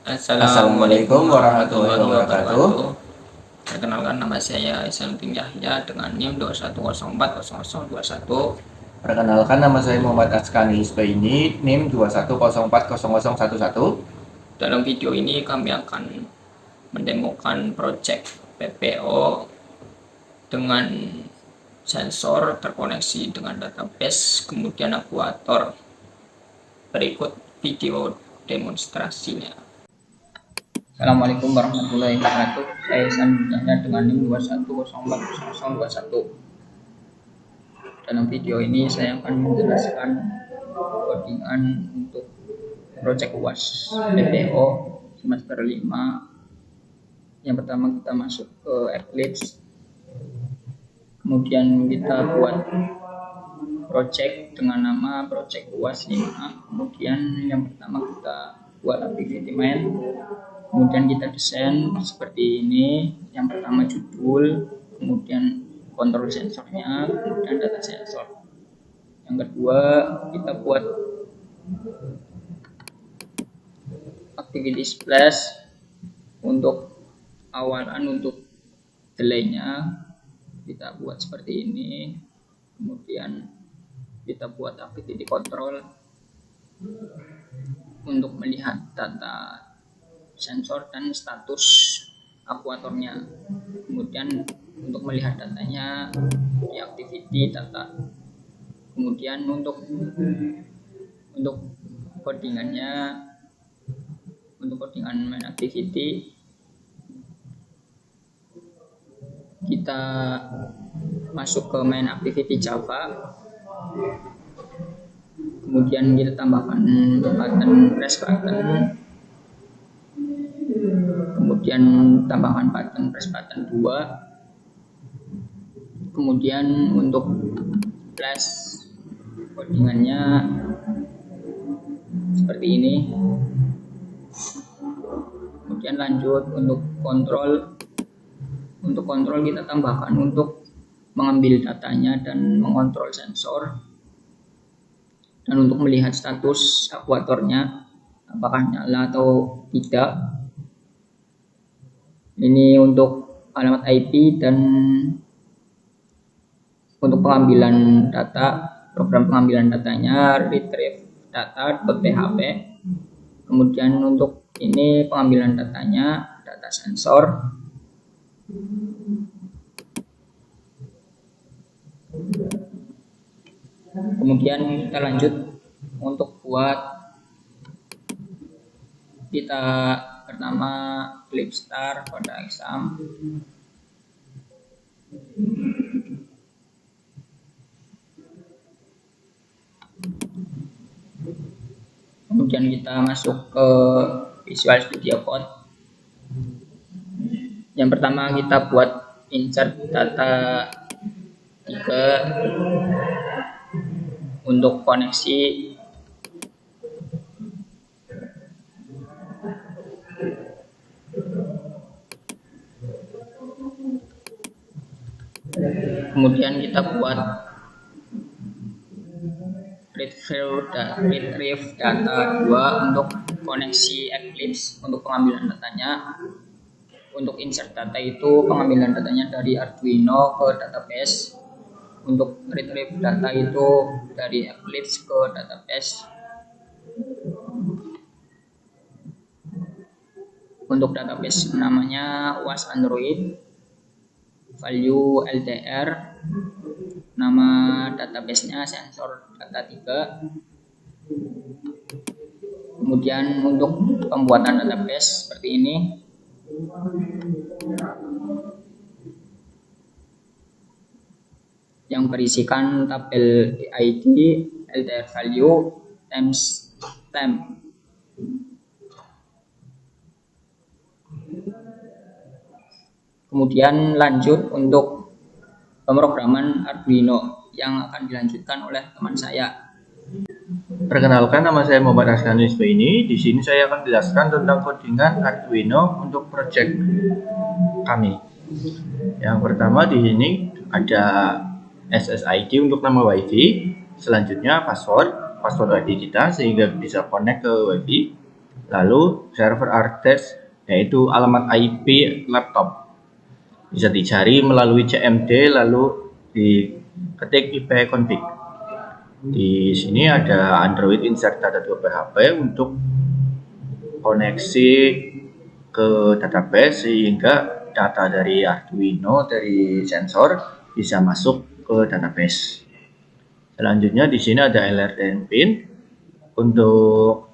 Assalamualaikum warahmatullahi wabarakatuh. Perkenalkan, nama saya Isanuddin Yahya dengan NIM 21040021. Perkenalkan, nama saya Muhammad Askani Isbaini, NIM 21040011. Dalam video ini kami akan mendemokan project PPO dengan sensor terkoneksi dengan database, kemudian aktuator. Berikut video demonstrasinya. Assalamualaikum warahmatullahi wabarakatuh. Saya Isanuddin Yahya dengan NIM 21040021. Dalam video ini saya akan menjelaskan codingan untuk project UAS PPO semester 5. Yang pertama kita masuk ke Eclipse, kemudian kita buat project dengan nama project UAS 5. Kemudian yang pertama kita buat activity main, kemudian kita desain seperti ini. Yang pertama judul, kemudian kontrol sensornya, kemudian data sensor. Yang kedua kita buat activity splash. Untuk awalan, untuk delaynya kita buat seperti ini. Kemudian kita buat activity control untuk melihat data sensor dan status aktuatornya. Kemudian untuk melihat datanya di activity data. Kemudian untuk codingannya, untuk codingan main activity, kita masuk ke main activity Java. Kemudian kita tambahkan button press button. Kemudian tambahkan button press button 2. Kemudian untuk flash codingannya seperti ini. Kemudian lanjut untuk kontrol. Untuk kontrol kita tambahkan untuk mengambil datanya dan mengontrol sensor, dan untuk melihat status aktuatornya apakah nyala atau tidak. Ini untuk alamat IP dan untuk pengambilan data, program pengambilan datanya retrieve data.php. Kemudian untuk ini pengambilan datanya, data sensor. Kemudian kita lanjut untuk buat, kita pertama klik start pada exam. Kemudian kita masuk ke Visual Studio Code. Yang pertama kita buat insert data 3 untuk koneksi. Kemudian kita buat retrieve data 2 untuk koneksi Eclipse untuk pengambilan datanya. Untuk insert data itu pengambilan datanya dari Arduino ke database. Untuk retrieve data itu dari Eclipse ke database. Untuk database namanya UAS Android, value LDR, nama databasenya sensor data 3. Kemudian untuk pembuatan database seperti ini. Yang berisikan tabel ID, LDR value, timestamp. Kemudian lanjut untuk pemrograman Arduino yang akan dilanjutkan oleh teman saya. Perkenalkan, nama saya Muhammad Askani Isbaini. Di sini saya akan jelaskan tentang codingan Arduino untuk project kami. Yang pertama di sini ada SSID untuk nama WiFi. Selanjutnya password ID kita sehingga bisa connect ke WiFi. Lalu server address yaitu alamat IP laptop. Bisa dicari melalui CMD lalu diketik ipconfig. Di sini ada Android insert data2php untuk koneksi ke database sehingga data dari Arduino dari sensor bisa masuk ke database. Selanjutnya di sini ada LRDN pin untuk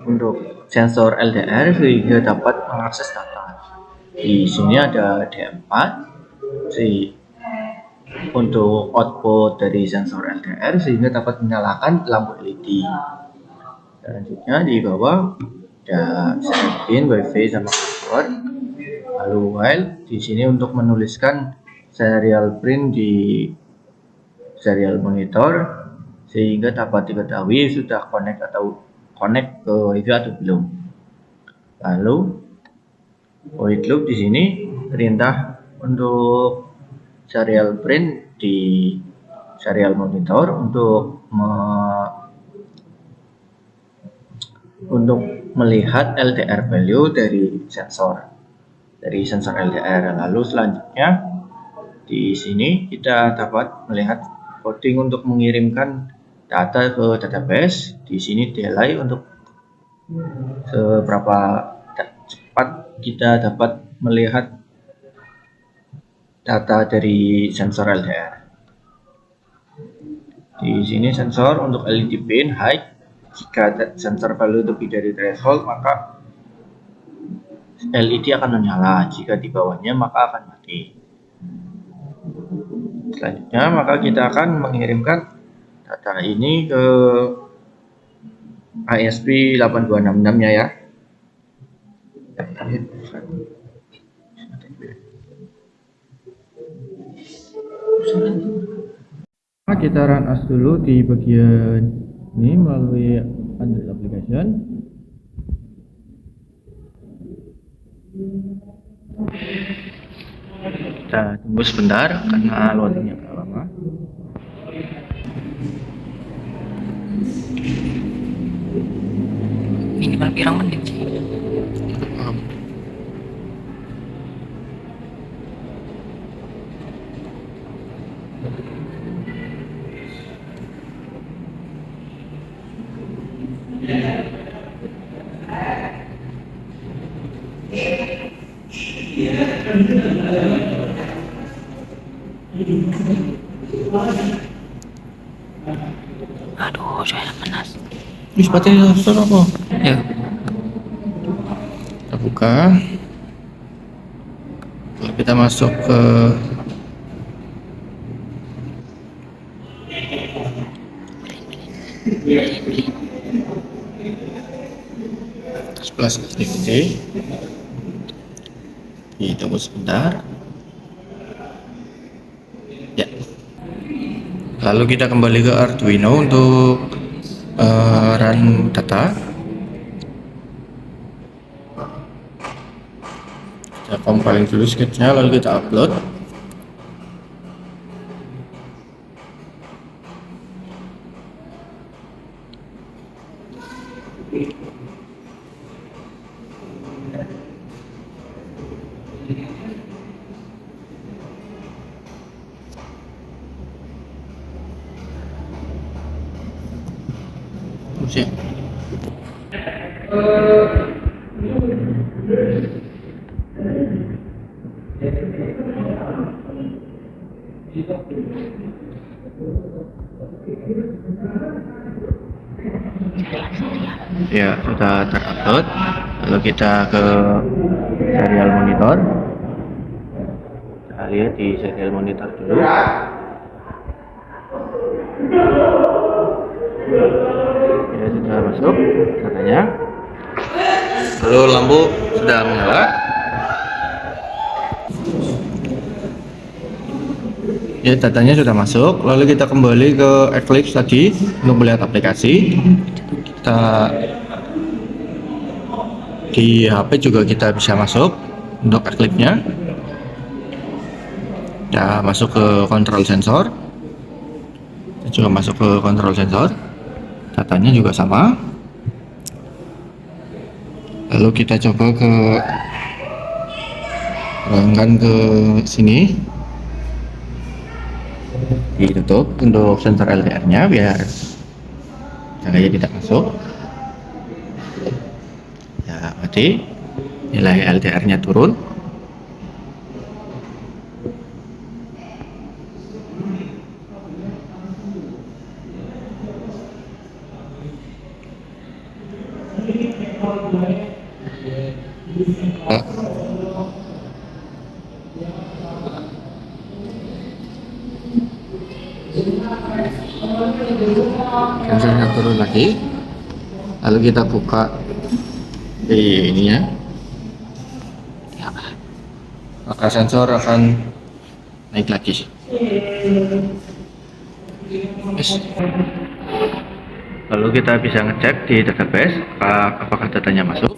untuk sensor LDR sehingga dapat mengakses data. Di sini ada D4 untuk output dari sensor LDR sehingga dapat menyalakan lampu LED. Selanjutnya di bawah ada setting WiFi sama password. Lalu while di sini untuk menuliskan serial print di serial monitor sehingga dapat diketahui sudah connect ke WiFi atau belum. Lalu void loop di sini perintah untuk serial print di serial monitor untuk melihat LDR value dari sensor LDR. Lalu selanjutnya di sini kita dapat melihat coding untuk mengirimkan data ke database. Di sini delay untuk seberapa cepat kita dapat melihat data dari sensor LDR. Di sini sensor untuk LED pin high. Jika sensor value lebih dari threshold maka LED akan menyala. Jika di bawahnya maka akan mati. Selanjutnya maka kita akan mengirimkan data ini ke ISP8266 ya. Kita run as dulu di bagian ini melalui Android application. Kita tunggu sebentar karena loadingnya agak lama. Minimal pirang menit sih? Aduh, saya panas. Wis baterai laptop apa? Ya. Kita buka. Lalu kita masuk ke Plus activity. Tunggu sebentar. Ya. Lalu kita kembali ke Arduino untuk run data. Kita compiling dulu sketchnya lalu kita upload. Ya. Ya, sudah terupload. Lalu kita ke serial monitor. Kita lihat di serial monitor dulu. Ya, sudah masuk katanya. Lalu lampu sudah menyala. Ya, datanya sudah masuk. Lalu kita kembali ke Eclipse tadi untuk melihat aplikasi. Kita di HP juga kita bisa masuk untuk Eclipse-nya. Kita masuk ke kontrol sensor. Kita juga masuk ke kontrol sensor. datanya juga sama. Lalu kita coba terangkan ke sini, ditutup untuk sensor LDR nya biar cahaya tidak masuk. Ya, berarti nilai LDR nya turun. Sensornya turun lagi, lalu kita buka di ininya, maka sensor akan naik lagi. Yes. Lalu kita bisa ngecek di database apakah datanya masuk.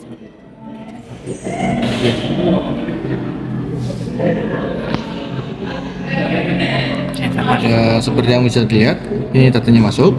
Ada seperti yang bisa dilihat, ini datanya masuk.